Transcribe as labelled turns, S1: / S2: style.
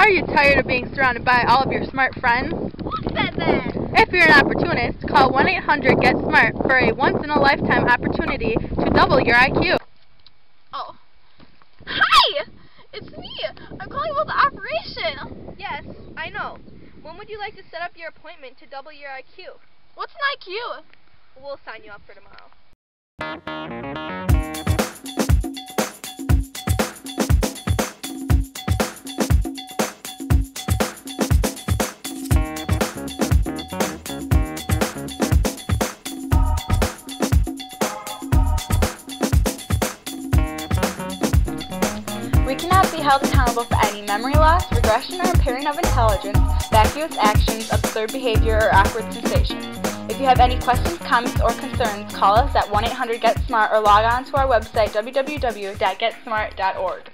S1: Are you tired of being surrounded by all of your smart friends?
S2: Who's that then?
S1: If you're an opportunist, call 1-800-GET-SMART for a once-in-a-lifetime opportunity to double your IQ.
S2: Oh. Hi! It's me! I'm calling about the operation!
S3: Yes, I know. When would you like to set up your appointment to double your IQ?
S2: What's an IQ?
S3: We'll sign you up for tomorrow.
S4: We cannot be held accountable for any memory loss, regression, or impairment of intelligence, vacuous actions, absurd behavior, or awkward sensations. If you have any questions, comments, or concerns, call us at 1-800-GET-SMART or log on to our website www.getsmart.org.